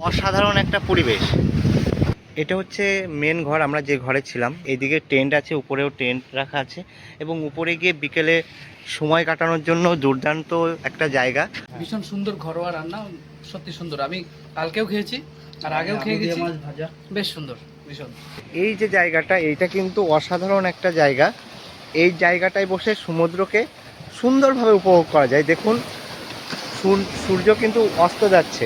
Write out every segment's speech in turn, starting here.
অসাধারণ একটা পরিবেশ। এটা হচ্ছে মেন ঘর, আমরা যে ঘরে ছিলাম। এইদিকে টেন্ট আছে, উপরেও টেন্ট রাখা আছে এবং উপরে গিয়ে বিকেলে সময় কাটানোর জন্য দুর্দান্ত একটা জায়গা। ভীষণ সুন্দর ঘরোয়া রান্না, সত্যি সুন্দর। আমি কালকেও খেয়েছি আর আগেও খেয়ে গেছি, মাছ ভাজা বেশ সুন্দর ভীষণ। এই যে জায়গাটা, এইটা কিন্তু অসাধারণ একটা জায়গা। এই জায়গাটায় বসে সমুদ্রকে সুন্দরভাবে উপভোগ করা যায়। দেখুন সূর্য কিন্তু অস্ত যাচ্ছে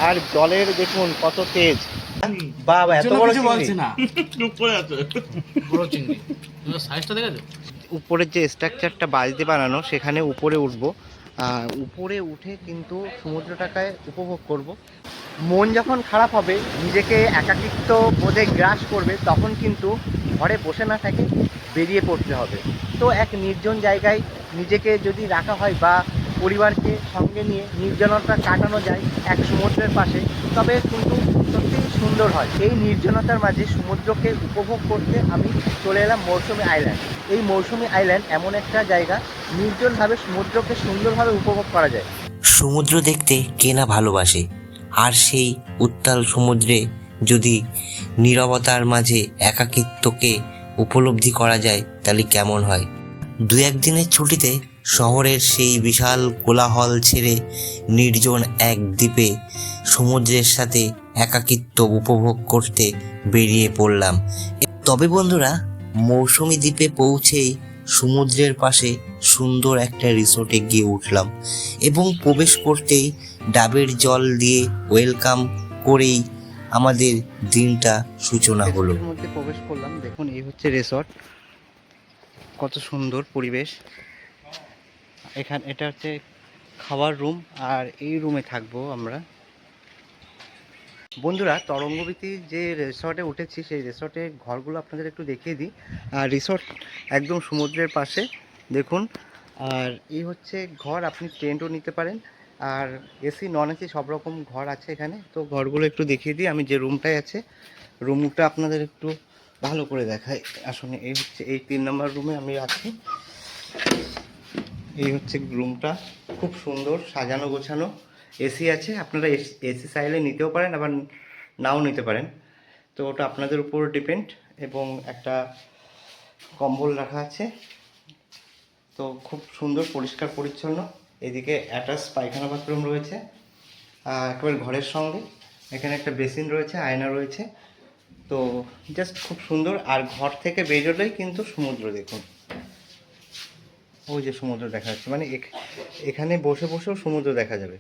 আর জলের দেখুন কত তেজ। বাবা এত বড় বলছে না, উপরে আছে বড় চিংড়ি, সাইজটা দেখেছো? উপরের যে স্ট্রাকচারটা বাঁশ দিয়ে বানানো, সেখানে উপরে উঠবো। উপরে উঠে কিন্তু সমুদ্রটাকে উপভোগ করব। মন যখন খারাপ হবে, নিজেকে একাকিত্ব বোধে গ্রাস করবে, তখন কিন্তু ঘরে বসে না থাকে বেরিয়ে পড়তে হবে। তো এক নির্জন জায়গায় নিজেকে যদি রাখা হয় বা পরিবারকে সঙ্গে নিয়ে নির্জনতা কাটানো যায় এক সমুদ্রের পাশে, তবে কিন্তু সত্যিই সুন্দর হয়। এই নির্জনতার মাঝে সমুদ্রকে উপভোগ করতে আমি চলে এলাম মৌসুমী আইল্যান্ড। এই মৌসুমী আইল্যান্ড এমন একটা জায়গা, নির্জনভাবে সমুদ্রকে সুন্দরভাবে উপভোগ করা যায়। সমুদ্র দেখতে কে না ভালোবাসে, আর সেই উত্তাল সমুদ্রে যদি নীরবতার মাঝে একাকিত্বকে উপলব্ধি করা যায় তাহলে কেমন হয়। দু একদিনের ছুটিতে শহরের সেই বিশাল কোলাহল ছেড়ে নির্জন এক দ্বীপে সমুদ্রের সাথে একাকিত্ব উপভোগ করতে বেরিয়ে পড়লাম। তবে বন্ধুরা, মৌসুমী দ্বীপে পৌঁছেই সমুদ্রের পাশে সুন্দর একটা রিসোর্টে গিয়ে উঠলাম এবং প্রবেশ করতেই ডাবের জল দিয়ে ওয়েলকাম করেই আমাদের দিনটা সূচনা হলো। মধ্যে প্রবেশ করলাম, দেখুন এই হচ্ছে রিসর্ট, কত সুন্দর পরিবেশ। এটা হচ্ছে খাওয়ার রুম, আর এই রুমে থাকবো আমরা। বন্ধুরা, তরঙ্গবীথি যে রিসর্টে উঠেছি, সেই রিসর্টের ঘরগুলো আপনাদের একটু দেখিয়ে দিই। আর রিসর্ট একদম সমুদ্রের পাশে, দেখুন। আর এই হচ্ছে ঘর, আপনি টেন্টও নিতে পারেন, আর এসি নন এসি সব রকম ঘর আছে এখানে। তো ঘরগুলো একটু দেখিয়ে দিই। আমি যে রুমটায় আছে, রুমটা আপনাদের একটু ভালো করে দেখাই। আসলে এই হচ্ছে এই 3 নম্বর রুমে আমি আছি। এই হচ্ছে রুমটা, খুব সুন্দর সাজানো গোছানো। এসি আছে, আপনারা এসি চাইলে নিতেও পারেন, আবার নাও নিতে পারেন। তো ওটা আপনাদের উপর ডিপেন্ড। এবং একটা কম্বল রাখা আছে। তো খুব সুন্দর পরিষ্কার পরিচ্ছন্ন। এদিকে অ্যাটাচ পায়খানা বাথরুম রয়েছে একেবারে ঘরের সঙ্গে। এখানে একটা বেসিন রয়েছে, আয়না রয়েছে। তো জাস্ট খুব সুন্দর। আর ঘর থেকে বেরোলেই কিন্তু সমুদ্র, দেখুন ওই যে সমুদ্র দেখা যাচ্ছে। মানে এখানে বসে বসেও সমুদ্র দেখা যাবে।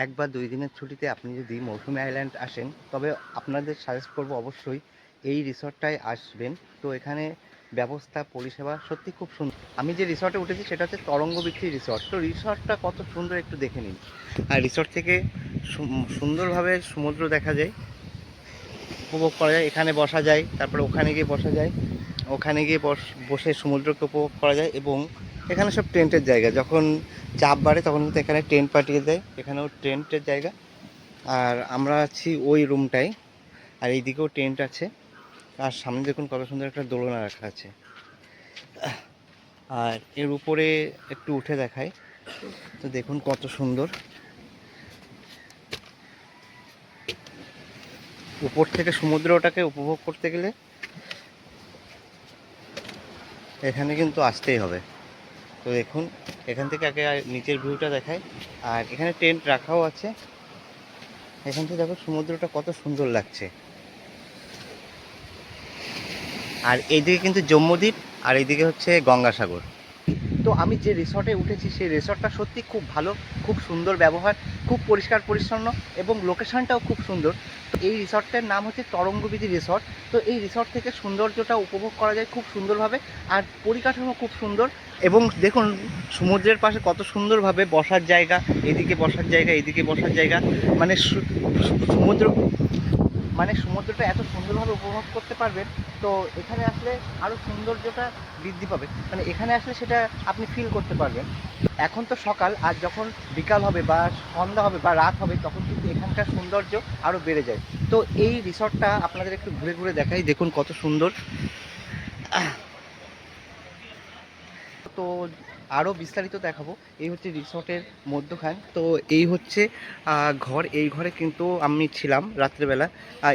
1 বা 2 দিনের ছুটিতে আপনি যদি মৌসুমী আইল্যান্ড আসেন, তবে আপনাদের সাজেস্ট করব অবশ্যই এই রিসর্টটায় আসবেন। তো এখানে ব্যবস্থা পরিষেবা সত্যি খুব সুন্দর। আমি যে রিসর্টে উঠেছি সেটা হচ্ছে তরঙ্গবীথি রিসর্ট। তো রিসর্টটা কত সুন্দর একটু দেখে নিন। আর রিসর্ট থেকে সুন্দরভাবে সমুদ্র দেখা যায়, উপভোগ করা যায়। এখানে বসা যায়, তারপরে ওখানে গিয়ে বসা যায়, ওখানে গিয়ে বসে সমুদ্রকে উপভোগ করা যায়। এবং এখানে সব টেন্টের জায়গা, যখন চাপ বাড়ে তখন কিন্তু এখানে টেন্ট পাঠিয়ে দেয়, এখানেও টেন্টের জায়গা। আর আমরা আছি ওই রুমটায়, আর এইদিকেও টেন্ট আছে। আর সামনে দেখুন কত সুন্দর একটা দোলনা রাখা আছে। আর এর উপরে একটু উঠে দেখায়, তো দেখুন কত সুন্দর। উপর থেকে সমুদ্রটাকে উপভোগ করতে গেলে এখানে কিন্তু আসতেই হবে। তো দেখুন এখান থেকে আগে নিচের ভিউটা দেখায়। আর এখানে টেন্ট রাখাও আছে। এখান থেকে দেখো সমুদ্রটা কত সুন্দর লাগছে। আর এইদিকে কিন্তু জম্মুদ্বীপ, আর এইদিকে হচ্ছে গঙ্গাসাগর। তো আমি যে রিসর্টে উঠেছি সেই রিসর্টটা সত্যি খুব ভালো, খুব সুন্দর ব্যবহার, খুব পরিষ্কার পরিচ্ছন্ন এবং লোকেশনটাও খুব সুন্দর। তো এই রিসর্টটার নাম হচ্ছে তরঙ্গবীথি রিসর্ট। তো এই রিসর্ট থেকে সৌন্দর্যটা উপভোগ করা যায় খুব সুন্দরভাবে। আর পরিকাঠামো খুব সুন্দর। এবং দেখুন সমুদ্রের পাশে কত সুন্দরভাবে বসার জায়গা, এদিকে বসার জায়গা, এদিকে বসার জায়গা। মানে সমুদ্র, মানে সমুদ্রটা এত সুন্দরভাবে উপভোগ করতে পারবেন। তো এখানে আসলে আরও সৌন্দর্যটা বৃদ্ধি পাবে, মানে এখানে আসলে সেটা আপনি ফিল করতে পারবেন। এখন তো সকাল, আর যখন বিকাল হবে বা সন্ধ্যা হবে বা রাত হবে, তখন কিন্তু এখানকার সৌন্দর্য আরও বেড়ে যায়। তো এই রিসর্টটা আপনাদের একটু ঘুরে ঘুরে দেখাই, দেখুন কত সুন্দর। তো আরও বিস্তারিত দেখাবো। এই হচ্ছে রিসর্টের মধ্যখান। তো এই হচ্ছে ঘর। এই ঘরে কিন্তু আমি ছিলাম রাত্রেবেলা।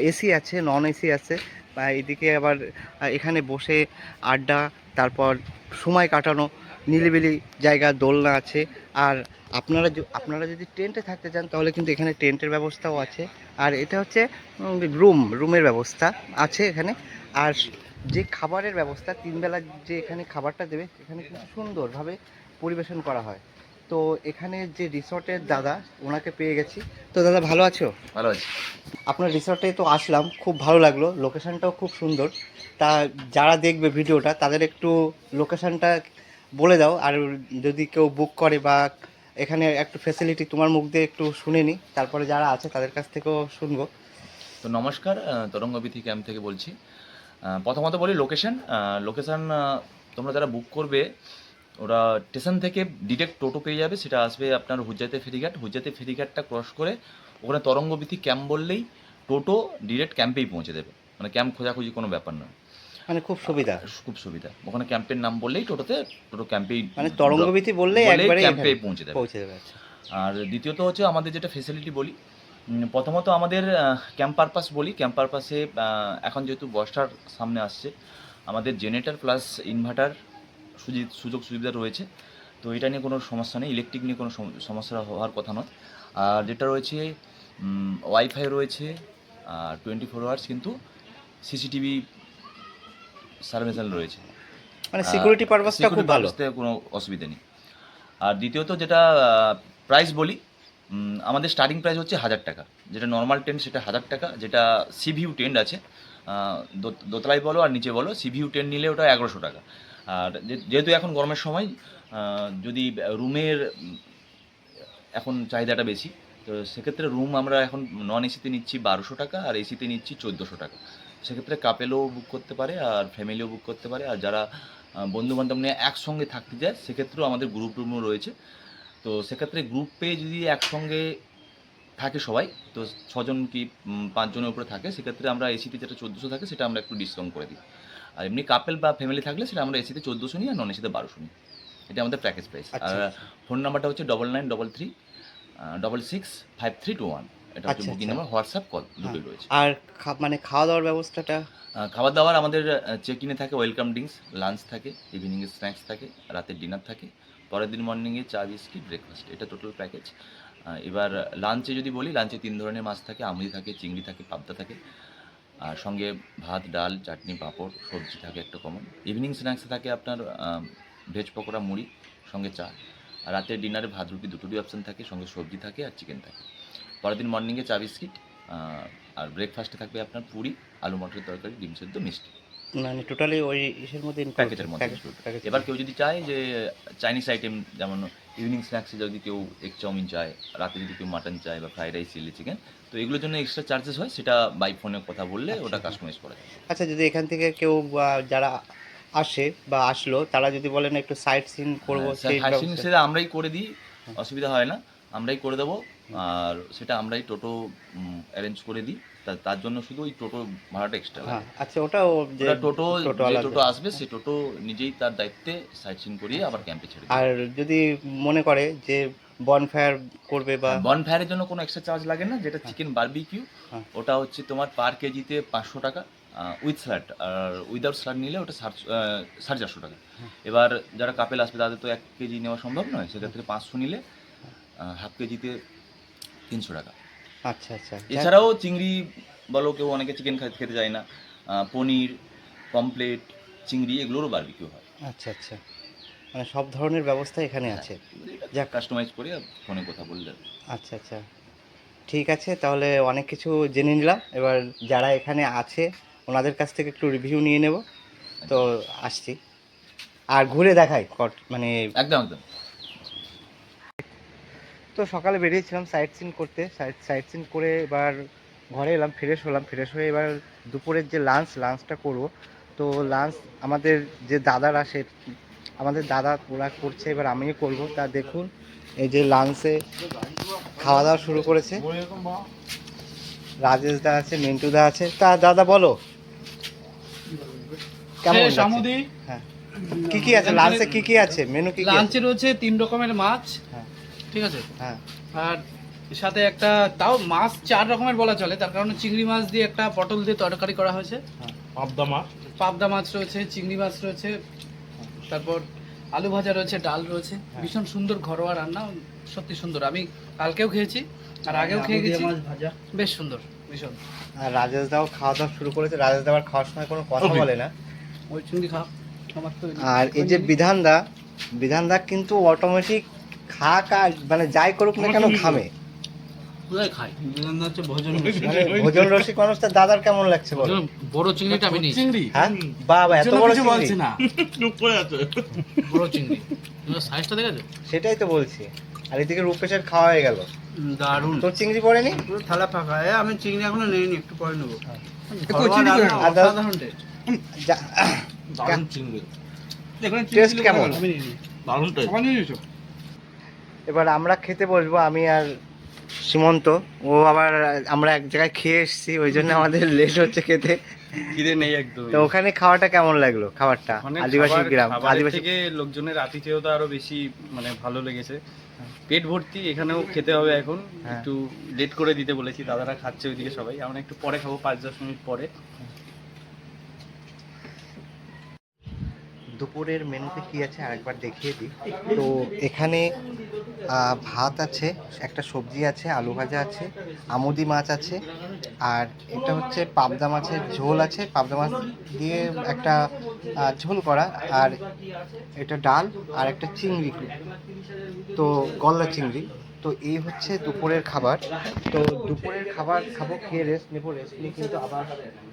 এসি আছে, নন এসি আছে। এদিকে আবার এখানে বসে আড্ডা, তারপর সময় কাটানো, নিরিবিলি জায়গা, দোলনা আছে। আর আপনারা যদি টেন্টে থাকতে চান তাহলে কিন্তু এখানে টেন্টের ব্যবস্থাও আছে। আর এটা হচ্ছে রুমের ব্যবস্থা আছে এখানে। আর যে খাবারের ব্যবস্থা, 3 বেলা যে এখানে খাবারটা দেবে, এখানে কিন্তু সুন্দরভাবে পরিবেশন করা হয়। তো এখানে যে রিসর্টের দাদা, ওনাকে পেয়ে গেছি। তো দাদা ভালো আছো? ভালো আছি। আপনার রিসর্টে তো আসলাম, খুব ভালো লাগলো, লোকেশনটাও খুব সুন্দর। তা যারা দেখবে ভিডিওটা তাদের একটু লোকেশনটা বলে দাও। আর যদি কেউ বুক করে বা এখানে একটু ফ্যাসিলিটি তোমার মুখ দিয়ে একটু শুনে নিই, তারপরে যারা আছে তাদের কাছ থেকেও শুনবো। তো নমস্কার, তরঙ্গবিথি ক্যাম্প থেকে বলছি। প্রথমত বলি লোকেশন। তোমরা যারা বুক করবে ওরা স্টেশন থেকে ডিরেক্ট টোটো পেয়ে যাবে, সেটা আসবে আপনার হুজ্জাতে ফেরিঘাট। হুজ্জাতে ফেরিঘাটটা ক্রস করে ওখানে তরঙ্গবিথি ক্যাম্প বললেই টোটো ডিরেক্ট ক্যাম্পেই পৌঁছে দেবে। মানে ক্যাম্প খোঁজাখুঁজি কোনো ব্যাপার নয়, মানে খুব সুবিধা। খুব সুবিধা। ওখানে ক্যাম্পের নাম বললেই টোটো ক্যাম্পেই, মানে তরঙ্গবিথি বললেই একবারে ক্যাম্পেই পৌঁছে দেবে। আচ্ছা। আর দ্বিতীয়ত হচ্ছে আমাদের যেটা ফেসিলিটি বলি, প্রথমত আমাদের ক্যাম্প পারপাস বলি। ক্যাম্প পারপাসে এখন যেহেতু বর্ষার সামনে আসছে, আমাদের জেনারেটর প্লাস ইনভার্টার সুযোগ সুবিধা রয়েছে। তো এটা নিয়ে কোনো সমস্যা নেই, ইলেকট্রিক নিয়ে কোনো সমস্যা হওয়ার কথা নয়। আর যেটা রয়েছে ওয়াইফাই রয়েছে, আর 24 আওয়ার্স কিন্তু সিসিটিভি সার্ভেলেন্স রয়েছে। মানে সিকিউরিটি পারপাসটা খুব ভালো, কোনো অসুবিধা নেই। আর দ্বিতীয়ত যেটা প্রাইস বলি, আমাদের স্টার্টিং প্রাইস হচ্ছে 1000 টাকা। যেটা নর্মাল টেন্ট সেটা 1000 টাকা। যেটা সিভিউ টেন্ট আছে, দোতলায় বলো আর নিচে বলো, সিভিউ টেন্ট নিলে ওটা 1100 টাকা। আর যেহেতু এখন গরমের সময়, যদি রুমের এখন চাহিদাটা বেশি, তো সেক্ষেত্রে রুম আমরা এখন নন এসিতে নিচ্ছি 1200 টাকা, আর এসিতে নিচ্ছি 1400 টাকা। সেক্ষেত্রে কাপেলও বুক করতে পারে আর ফ্যামিলিও বুক করতে পারে। আর যারা বন্ধুবান্ধব নিয়ে একসঙ্গে থাকতে যায় সেক্ষেত্রেও আমাদের গ্রুপ রুমও রয়েছে। তো সেক্ষেত্রে গ্রুপে যদি একসঙ্গে থাকে সবাই, তো 6 জন কি 5 জনের উপরে থাকে, সেক্ষেত্রে আমরা এসিতে যেটা 1400 থাকে সেটা আমরা একটু ডিসকাউন্ট করে দিই। আর এমনি কাপেল বা ফ্যামিলি থাকলে সেটা আমরা এসিতে 1400 নিই আর নন এসিতে 1200 নিই। এটা আমাদের প্যাকেজ প্রাইস। আর ফোন নাম্বারটা হচ্ছে 9933665321। এটা হচ্ছে বুকিং নাম্বার, হোয়াটসঅ্যাপ কল দুটোই রয়েছে। আর মানে খাওয়া দাওয়ার ব্যবস্থাটা? খাবার দাবার আমাদের চেক ইনে থাকে, ওয়েলকাম ড্রিঙ্কস, লাঞ্চ থাকে, ইভিনিংয়ে স্ন্যাক্স থাকে, রাতের ডিনার থাকে, পরের দিন মর্নিংয়ে চা বিস্কিট, ব্রেকফাস্ট। এটা টোটাল প্যাকেজ। এবার লাঞ্চে যদি বলি, লাঞ্চে 3 ধরনের মাছ থাকে, আমুদি থাকে, চিংড়ি থাকে, পাবদা থাকে, আর সঙ্গে ভাত, ডাল, চাটনি, পাঁপড়, সবজি থাকে একটা কমন। ইভিনিং স্ন্যাক্সে থাকে আপনার ভেজ পকোড়া, মুড়ি, সঙ্গে চা। আর রাতের ডিনারে ভাত রুটি দুটোরই অপশান থাকে, সঙ্গে সবজি থাকে আর চিকেন থাকে। পরের দিন মর্নিংয়ে চা বিস্কিট, আর ব্রেকফাস্টে থাকবে আপনার পুরি, আলু মটরের তরকারি, ডিম সেদ্ধ, মিষ্টি। মানে টোটালি ওই ইসের মধ্যে, প্যাকেজের মধ্যে। এবার কেউ যদি চায় যে চাইনিজ আইটেম, যেমন ইভিনিং স্ন্যাক্সে যদি কেউ এগ চাউমিন চায়, রাতে যদি কেউ মাটন চায় বা ফ্রাইড রাইস, চিলি চিকেন, তো এগুলোর জন্য এক্সট্রা চার্জেস হয়, সেটা বাই ফোনে কথা বললে ওটা কাস্টমাইজ করা যায়। আচ্ছা, যদি এখান থেকে কেউ যারা আসে বা আসলো, তারা যদি বলেন একটু সাইট সিন করবো, সাইট সিন সেটা আমরাই করে দিই, অসুবিধা হয় না, আমরাই করে দেবো। আর সেটা আমরাই টোটো অ্যারেঞ্জ করে দিই, তার জন্য শুধু ওই টোটো ভাড়াটা এক্সট্রা লাগে। আচ্ছা, ওটাও যে টোটো আসবে, সেই টোটো নিজেই তার দায়িত্বে সাইট সিন করিয়ে আবার ক্যাম্পে ছেড়ে দেবে। আর যদি মনে করে যে বনফায়ার করবে বা বনফায়ারের জন্য কোনো এক্সট্রা চার্জ লাগে না। যেটা চিকেন বারবিকিউ, ওটা হচ্ছে তোমার পার কেজিতে 500 টাকা উইথ স্যালাড, আর উইদাউট স্যালাড নিলে ওটা 450 টাকা। এবার যারা কাপেল আসবে তাদের তো 1 কেজি নেওয়া সম্ভব নয়, সেক্ষেত্রে 500 নিলে হাফ কেজিতে 300 টাকা। আচ্ছা। এছাড়াও চিংড়ি বলো, কেউ অনেকে চিকেন খেতে যায় না, পনির, পমপ্লেট, চিংড়ি, এগুলোরও বারবিকিউ হয়। আচ্ছা, মানে সব ধরনের ব্যবস্থা এখানে আছে, যা কাস্টমাইজ করে ফোনে কথা বললে। আচ্ছা, ঠিক আছে। তাহলে অনেক কিছু জেনে নিলাম। এবার যারা এখানে আছে ওনাদের কাছ থেকে একটু রিভিউ নিয়ে নেব। তো আসছি, আর ঘুরে দেখাই মানে একদম। তো সকালে বেরিয়েছিলাম সাইট সিন করতে, সাইট সিন করে এবার ঘরে এলাম, ফ্রেশ হয়ে এবার দুপুরের যে লাঞ্চটা করব। তো লাঞ্চ আমাদের যে দাদারা আমাদের দাদা ওরা করছে, এবার আমিও করব। তা দেখুন, এই যে লাঞ্চে খাওয়া দাওয়া শুরু করেছে, রাজেশ দা আছে, মিন্টু দা আছে। তা দাদা বলো কেমন? সামুদি, হ্যাঁ, কি কি আছে লাঞ্চে, কি কি আছে মেনু, কি কি আছে? লাঞ্চে রয়েছে 3 রকমের মাছ, হ্যাঁ ঠিক আছে, হ্যাঁ আর সাথে একটা তাও মাছ 4 রকমের বলা চলে, তার কারণে চিংড়ি মাছ দিয়ে একটা পটল দিয়ে তরকারি করা হয়েছে, পাবদা মাছ রয়েছে, চিংড়ি মাছ রয়েছে, তারপর আলু ভাজা রয়েছে, ডাল রয়েছে, ভীষণ সুন্দর ঘরোয়া রান্না, সত্যি সুন্দর। আমি কালকেও খেয়েছি আর আগেও খেয়ে গেছি, বেশ সুন্দর ভীষণ। আর রাজেশ দাও খাওয়া দাওয়া শুরু করেছে। রাজেশ দাও আর খাওয়ার সময় কোনো কথা বলে না। ওই চিংড়ি খাও আমার তো। আর এই যে বিধান দা কিন্তু অটোমেটিক মানে যাই করুক না কেন খাবে, খাই মানে ভোজন রসিক মানুষ। তার দাদার কেমন লাগছে বলো? বড় চিংড়িটা আমি নিই। হ্যাঁ বাবা, এত বড় চিংড়ি, বড় চিংড়ি সাইজটা দেখেছো? সেটাই তো বলছি। আর এদিকে রূপেশের খাওয়া হয়ে গেল, দারুণ। তোর চিংড়ি পড়েনি? পুরো থালা ফাঁকা। আমি চিংড়ি এখনো নেইনি, একটু পরে নেবো। আর টেস্ট কেমন? এবার আমরা খেতে বসবো, আমি আর সীমন্ত। ও আবার আমরা এক জায়গায় খেয়ে এসেছি, ওই জন্য আমাদের লেট হচ্ছে খেতে। খিদে নেই একদম। তো ওখানে খাওয়াটা কেমন লাগলো? খাবারটা আদিবাসী গ্রাম, আদিবাসী থেকে লোকজনের আতিথেয়তা আরো বেশি মানে ভালো লেগেছে। পেট ভর্তি, এখানেও খেতে হবে এখন। হ্যাঁ। একটু লেট করে দিতে বলেছি, দাদারা খাচ্ছে ওইদিকে সবাই, আমরা একটু পরে খাবো, 5-10 মিনিট পরে। দুপুরের মেনুতে কি আছে আরেকবার দেখিয়ে দিই। তো এখানে ভাত আছে, একটা সবজি আছে, আলু ভাজা আছে, আমুদি মাছ আছে, আর এটা হচ্ছে পাবদা মাছের ঝোল আছে, পাবদা মাছ দিয়ে একটা ঝোল করা, আর এটা ডাল, আর একটা চিংড়ি, তো গলদা চিংড়ি। তো এই হচ্ছে দুপুরের খাবার। তো দুপুরের খাবার খাবো, খেয়ে রেস্ট নেবো, রেস্ট নিয়ে কিন্তু আবার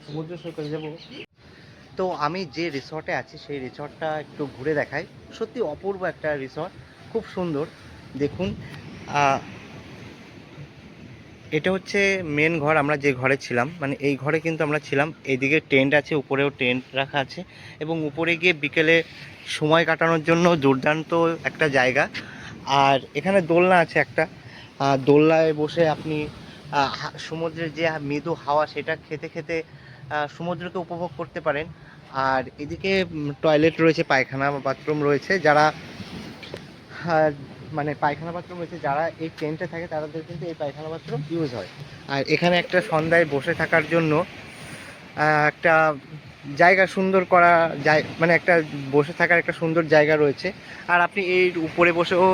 সমুদ্র সৈকতে যাবো। তো আমি যে রিসর্টে আছি সেই রিসর্টটা একটু ঘুরে দেখাই। সত্যি অপূর্ব একটা রিসর্ট, খুব সুন্দর। দেখুন, এটা হচ্ছে মেন ঘর, আমরা যে ঘরে ছিলাম, মানে এই ঘরে কিন্তু আমরা ছিলাম। এইদিকে টেন্ট আছে, উপরেও টেন্ট রাখা আছে, এবং উপরে গিয়ে বিকেলে সময় কাটানোর জন্য দুর্দান্ত একটা জায়গা। আর এখানে দোলনা আছে একটা, দোলনায় বসে আপনি সমুদ্রের যে মৃদু হাওয়া সেটা খেতে খেতে সমুদ্রকে উপভোগ করতে পারেন। আর এদিকে টয়লেট রয়েছে, পায়খানা বাথরুম রয়েছে। যারা মানে পায়খানা বাথরুম রয়েছে, যারা এই টেন্টে থাকে তাদের কিন্তু এই পায়খানা বাথরুম ইউজ হয়। আর এখানে একটা সন্ধ্যায় বসে থাকার জন্য একটা জায়গা সুন্দর করা যায়, মানে একটা বসে থাকার একটা সুন্দর জায়গা রয়েছে। আর আপনি এই উপরে বসেও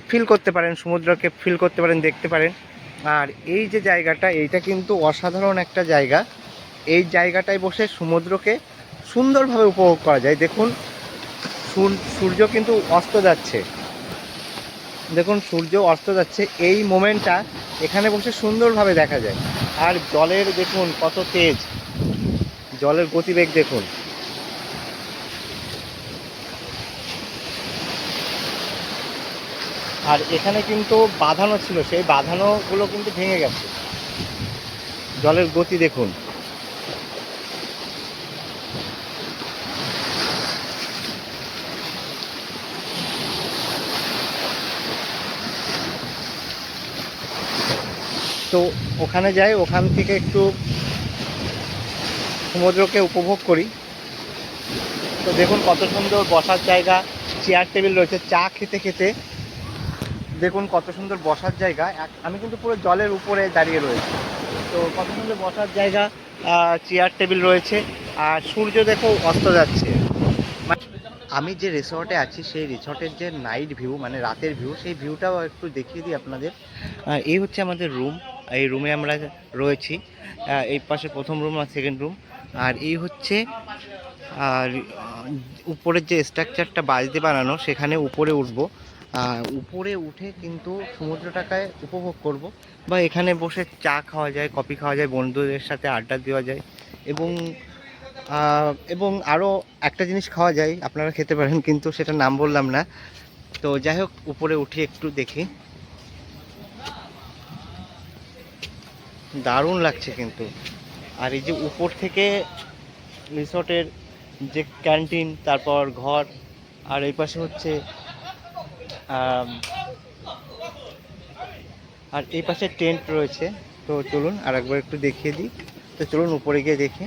ফিল করতে পারেন, সমুদ্রকে ফিল করতে পারেন, দেখতে পারেন। আর এই যে জায়গাটা, এইটা কিন্তু অসাধারণ একটা জায়গা। এই জায়গাটায় বসে সমুদ্রকে সুন্দরভাবে উপভোগ করা যায়। দেখুন, সূর্য কিন্তু অস্ত যাচ্ছে, দেখুন সূর্য অস্ত যাচ্ছে। এই মোমেন্টটা এখানে বসে সুন্দরভাবে দেখা যায়। আর জলের দেখুন কত তেজ, জলের গতিবেগ দেখুন। আর এখানে কিন্তু বাঁধানো ছিল, সেই বাঁধানোগুলো কিন্তু ভেঙে গেছে। জলের গতি দেখুন। তো ওখানে যাই, ওখান থেকে একটু সমুদ্রকে উপভোগ করি। তো দেখুন কত সুন্দর বসার জায়গা, চেয়ার টেবিল রয়েছে, চা খেতে খেতে দেখুন কত সুন্দর বসার জায়গা। আমি কিন্তু পুরো জলের উপরে দাঁড়িয়ে রয়েছি। তো কত সুন্দর বসার জায়গা, চেয়ার টেবিল রয়েছে, আর সূর্য দেখো অস্ত যাচ্ছে। আমি যে রিসর্টে আছি সেই রিসর্টের যে নাইট ভিউ, মানে রাতের ভিউ, সেই ভিউটাও একটু দেখিয়ে দিই আপনাদের। এই হচ্ছে আমাদের রুম, এই রুমে আমরা রয়েছি। এই পাশে প্রথম রুম আর সেকেন্ড রুম। আর এই হচ্ছে আর উপরের যে স্ট্রাকচারটা বাঁশ দিয়ে বানানো, সেখানে উপরে উঠবো। উপরে উঠে কিন্তু সমুদ্রটাকে উপভোগ করব, বা এখানে বসে চা খাওয়া যায়, কফি খাওয়া যায়, বন্ধুদের সাথে আড্ডা দেওয়া যায়, এবং আরও একটা জিনিস খাওয়া যায়, আপনারা খেতে পারেন, কিন্তু সেটা নাম বললাম না। তো যাই হোক, উপরে উঠে একটু দেখি। দারুণ লাগছে কিন্তু। আর এই যে উপর থেকে রিসর্টের যে ক্যান্টিন, তারপর ঘর, আর এই পাশে হচ্ছে আর এই পাশে টেন্ট রয়েছে। তো চলুন আর একবার একটু দেখিয়ে দিই। তো চলুন উপরে গিয়ে দেখি।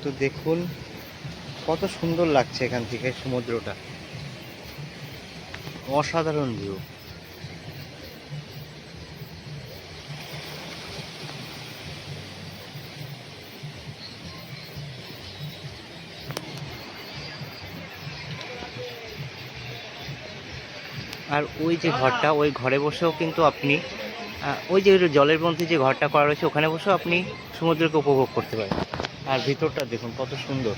তো দেখুন কত সুন্দর লাগছে এখান থেকে সমুদ্রটা, অসাধারণ ভিউ। আর ওই যে ঘরটা, ওই ঘরে বসেও কিন্তু আপনি ওই যে জলের মধ্যে যে ঘরটা করা রয়েছে ওখানে বসেও আপনি সমুদ্রকে উপভোগ করতে পারেন। আর ভিতরটা দেখুন কত সুন্দর।